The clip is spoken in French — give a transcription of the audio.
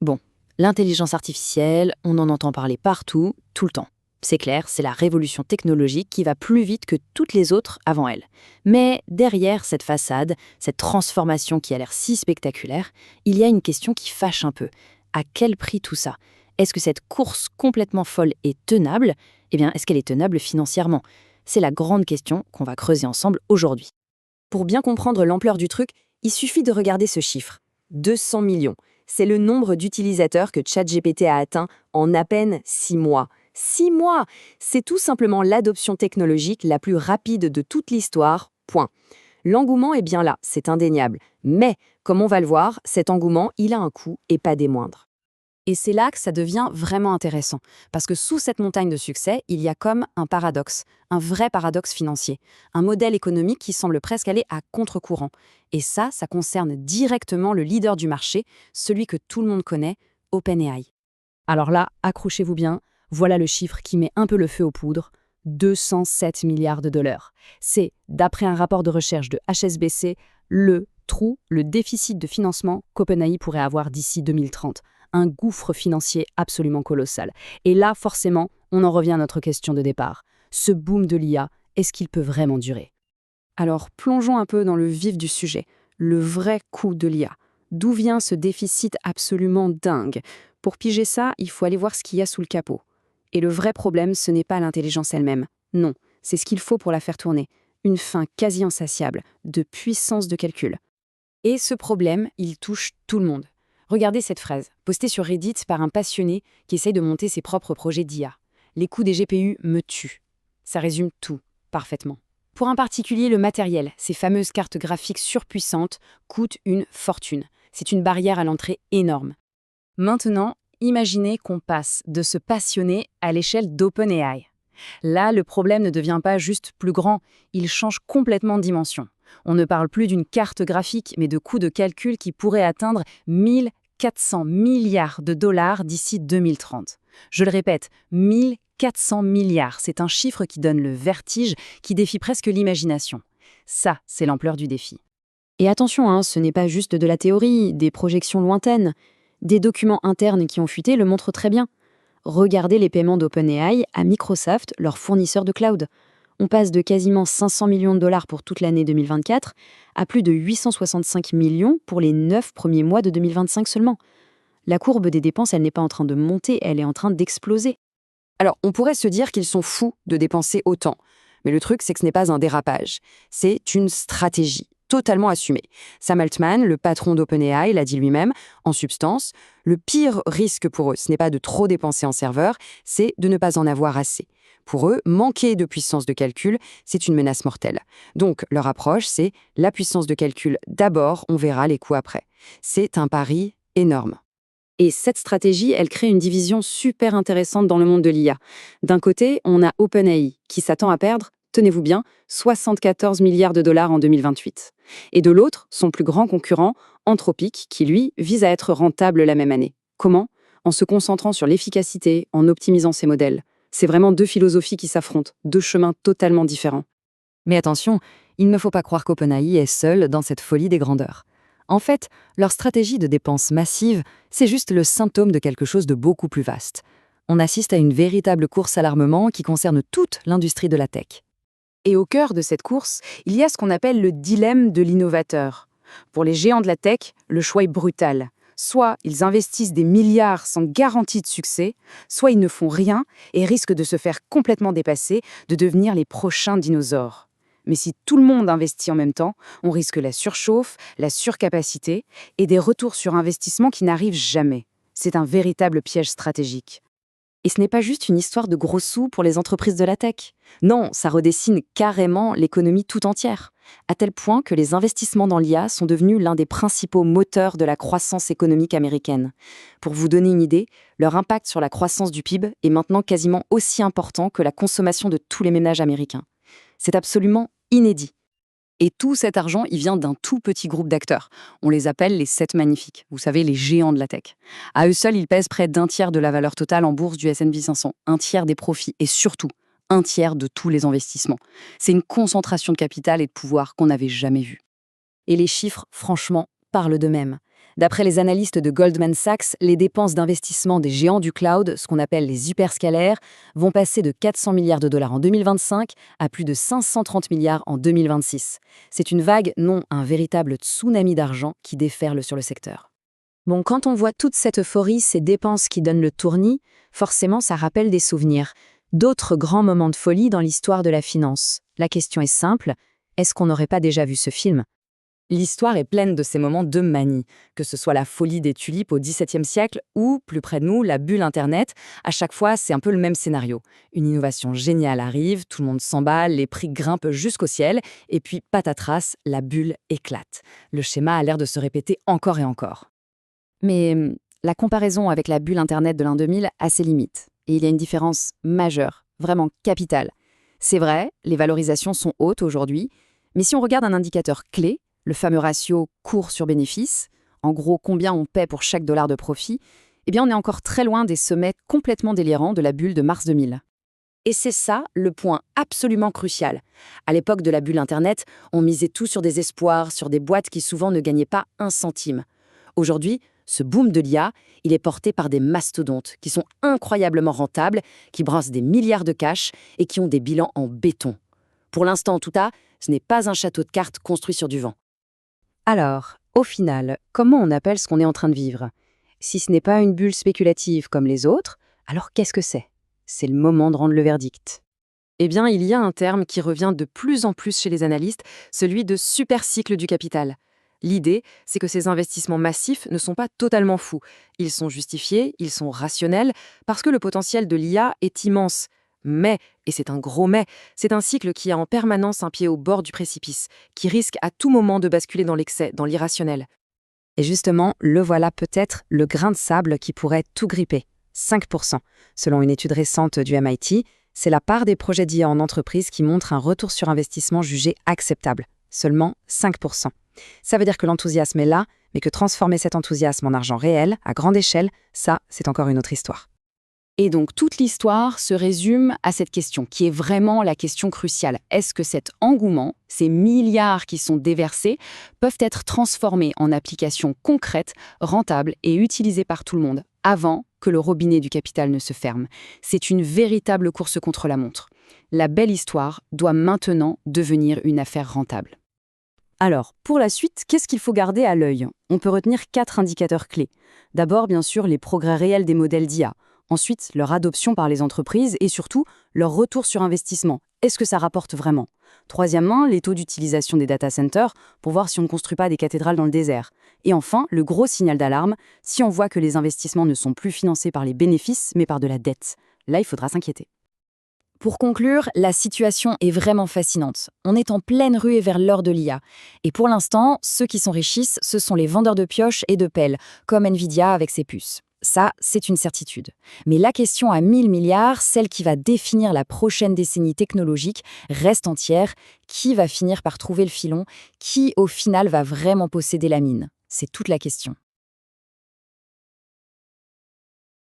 Bon, l'intelligence artificielle, on en entend parler partout, tout le temps. C'est clair, c'est la révolution technologique qui va plus vite que toutes les autres avant elle. Mais derrière cette façade, cette transformation qui a l'air si spectaculaire, il y a une question qui fâche un peu. À quel prix tout ça? Est-ce que cette course complètement folle est tenable? Eh bien, est-ce qu'elle est tenable financièrement? C'est la grande question qu'on va creuser ensemble aujourd'hui. Pour bien comprendre l'ampleur du truc, il suffit de regarder ce chiffre. 200 millions. C'est le nombre d'utilisateurs que ChatGPT a atteint en à peine 6 mois. 6 mois! C'est tout simplement l'adoption technologique la plus rapide de toute l'histoire, point. L'engouement est bien là, c'est indéniable. Mais, comme on va le voir, cet engouement, il a un coût et pas des moindres. Et c'est là que ça devient vraiment intéressant, parce que sous cette montagne de succès, il y a comme un paradoxe, un vrai paradoxe financier, un modèle économique qui semble presque aller à contre-courant. Et ça concerne directement le leader du marché, celui que tout le monde connaît, OpenAI. Alors là, accrochez-vous bien, voilà le chiffre qui met un peu le feu aux poudres, 207 milliards de dollars. C'est, d'après un rapport de recherche de HSBC, le trou, le déficit de financement qu'OpenAI pourrait avoir d'ici 2030. Un gouffre financier absolument colossal. Et là, forcément, on en revient à notre question de départ. Ce boom de l'IA, est-ce qu'il peut vraiment durer? Alors, plongeons un peu dans le vif du sujet, le vrai coût de l'IA. D'où vient ce déficit absolument dingue? Pour piger ça, il faut aller voir ce qu'il y a sous le capot. Et le vrai problème, ce n'est pas l'intelligence elle-même. Non, c'est ce qu'il faut pour la faire tourner. Une faim quasi insatiable, de puissance de calcul. Et ce problème, il touche tout le monde. Regardez cette phrase, postée sur Reddit par un passionné qui essaye de monter ses propres projets d'IA. Les coûts des GPU me tuent. Ça résume tout, parfaitement. Pour un particulier, le matériel, ces fameuses cartes graphiques surpuissantes, coûtent une fortune. C'est une barrière à l'entrée énorme. Maintenant, imaginez qu'on passe de ce passionné à l'échelle d'OpenAI. Là, le problème ne devient pas juste plus grand, il change complètement de dimension. On ne parle plus d'une carte graphique, mais de coûts de calcul qui pourraient atteindre 1400 milliards de dollars d'ici 2030. Je le répète, 1400 milliards, c'est un chiffre qui donne le vertige, qui défie presque l'imagination. Ça, c'est l'ampleur du défi. Et attention, ce n'est pas juste de la théorie, des projections lointaines. Des documents internes qui ont fuité le montrent très bien. Regardez les paiements d'OpenAI à Microsoft, leur fournisseur de cloud. On passe de quasiment 500 millions de dollars pour toute l'année 2024 à plus de 865 millions pour les 9 premiers mois de 2025 seulement. La courbe des dépenses, elle n'est pas en train de monter, elle est en train d'exploser. Alors, on pourrait se dire qu'ils sont fous de dépenser autant. Mais le truc, c'est que ce n'est pas un dérapage. C'est une stratégie, totalement assumée. Sam Altman, le patron d'OpenAI, l'a dit lui-même. En substance, le pire risque pour eux, ce n'est pas de trop dépenser en serveur, c'est de ne pas en avoir assez. Pour eux, manquer de puissance de calcul, c'est une menace mortelle. Donc, leur approche, c'est la puissance de calcul d'abord, on verra les coûts après. C'est un pari énorme. Et cette stratégie, elle crée une division super intéressante dans le monde de l'IA. D'un côté, on a OpenAI, qui s'attend à perdre, tenez-vous bien, 74 milliards de dollars en 2028. Et de l'autre, son plus grand concurrent, Anthropic, qui lui, vise à être rentable la même année. Comment? En se concentrant sur l'efficacité, en optimisant ses modèles. C'est vraiment deux philosophies qui s'affrontent, deux chemins totalement différents. Mais attention, il ne faut pas croire qu'OpenAI est seul dans cette folie des grandeurs. En fait, leur stratégie de dépenses massive, c'est juste le symptôme de quelque chose de beaucoup plus vaste. On assiste à une véritable course à l'armement qui concerne toute l'industrie de la tech. Et au cœur de cette course, il y a ce qu'on appelle le dilemme de l'innovateur. Pour les géants de la tech, le choix est brutal. Soit ils investissent des milliards sans garantie de succès, soit ils ne font rien et risquent de se faire complètement dépasser, de devenir les prochains dinosaures. Mais si tout le monde investit en même temps, on risque la surchauffe, la surcapacité et des retours sur investissement qui n'arrivent jamais. C'est un véritable piège stratégique. Et ce n'est pas juste une histoire de gros sous pour les entreprises de la tech. Non, ça redessine carrément l'économie tout entière, à tel point que les investissements dans l'IA sont devenus l'un des principaux moteurs de la croissance économique américaine. Pour vous donner une idée, leur impact sur la croissance du PIB est maintenant quasiment aussi important que la consommation de tous les ménages américains. C'est absolument inédit. Et tout cet argent, il vient d'un tout petit groupe d'acteurs. On les appelle les 7 magnifiques, vous savez, les géants de la tech. À eux seuls, ils pèsent près d'un tiers de la valeur totale en bourse du S&P 500, un tiers des profits et surtout, un tiers de tous les investissements. C'est une concentration de capital et de pouvoir qu'on n'avait jamais vue. Et les chiffres, franchement, parlent d'eux-mêmes. D'après les analystes de Goldman Sachs, les dépenses d'investissement des géants du cloud, ce qu'on appelle les hyperscalaires, vont passer de 400 milliards de dollars en 2025 à plus de 530 milliards en 2026. C'est une vague, non un véritable tsunami d'argent qui déferle sur le secteur. Bon, quand on voit toute cette euphorie, ces dépenses qui donnent le tournis, forcément ça rappelle des souvenirs. D'autres grands moments de folie dans l'histoire de la finance. La question est simple, est-ce qu'on n'aurait pas déjà vu ce film ? L'histoire est pleine de ces moments de manie, que ce soit la folie des tulipes au XVIIe siècle ou, plus près de nous, la bulle Internet. À chaque fois, c'est un peu le même scénario. Une innovation géniale arrive, tout le monde s'emballe, les prix grimpent jusqu'au ciel, et puis patatras, la bulle éclate. Le schéma a l'air de se répéter encore et encore. Mais la comparaison avec la bulle Internet de l'an 2000 a ses limites. Et il y a une différence majeure, vraiment capitale. C'est vrai, les valorisations sont hautes aujourd'hui, mais si on regarde un indicateur clé, le fameux ratio cours sur bénéfice, en gros combien on paie pour chaque dollar de profit, eh bien on est encore très loin des sommets complètement délirants de la bulle de mars 2000. Et c'est ça le point absolument crucial. À l'époque de la bulle Internet, on misait tout sur des espoirs, sur des boîtes qui souvent ne gagnaient pas un centime. Aujourd'hui, ce boom de l'IA, il est porté par des mastodontes qui sont incroyablement rentables, qui brassent des milliards de cash et qui ont des bilans en béton. Pour l'instant en tout cas, ce n'est pas un château de cartes construit sur du vent. Alors, au final, comment on appelle ce qu'on est en train de vivre ? Si ce n'est pas une bulle spéculative comme les autres, alors qu'est-ce que c'est ? C'est le moment de rendre le verdict. Eh bien, il y a un terme qui revient de plus en plus chez les analystes, celui de super-cycle du capital. L'idée, c'est que ces investissements massifs ne sont pas totalement fous. Ils sont justifiés, ils sont rationnels, parce que le potentiel de l'IA est immense. Mais, et c'est un gros mais, c'est un cycle qui a en permanence un pied au bord du précipice, qui risque à tout moment de basculer dans l'excès, dans l'irrationnel. Et justement, le voilà peut-être le grain de sable qui pourrait tout gripper. 5%. Selon une étude récente du MIT, c'est la part des projets d'IA en entreprise qui montre un retour sur investissement jugé acceptable. Seulement 5%. Ça veut dire que l'enthousiasme est là, mais que transformer cet enthousiasme en argent réel, à grande échelle, ça, c'est encore une autre histoire. Et donc, toute l'histoire se résume à cette question, qui est vraiment la question cruciale. Est-ce que cet engouement, ces milliards qui sont déversés, peuvent être transformés en applications concrètes, rentables et utilisées par tout le monde, avant que le robinet du capital ne se ferme ? C'est une véritable course contre la montre. La belle histoire doit maintenant devenir une affaire rentable. Alors, pour la suite, qu'est-ce qu'il faut garder à l'œil ? On peut retenir 4 indicateurs clés. D'abord, bien sûr, les progrès réels des modèles d'IA. Ensuite, leur adoption par les entreprises et surtout, leur retour sur investissement. Est-ce que ça rapporte vraiment ? Troisièmement, les taux d'utilisation des data centers pour voir si on ne construit pas des cathédrales dans le désert. Et enfin, le gros signal d'alarme, si on voit que les investissements ne sont plus financés par les bénéfices, mais par de la dette. Là, il faudra s'inquiéter. Pour conclure, la situation est vraiment fascinante. On est en pleine ruée vers l'heure de l'IA. Et pour l'instant, ceux qui s'enrichissent, ce sont les vendeurs de pioches et de pelles, comme Nvidia avec ses puces. Ça, c'est une certitude. Mais la question à 1000 milliards, celle qui va définir la prochaine décennie technologique, reste entière. Qui va finir par trouver le filon ? Qui, au final, va vraiment posséder la mine ? C'est toute la question.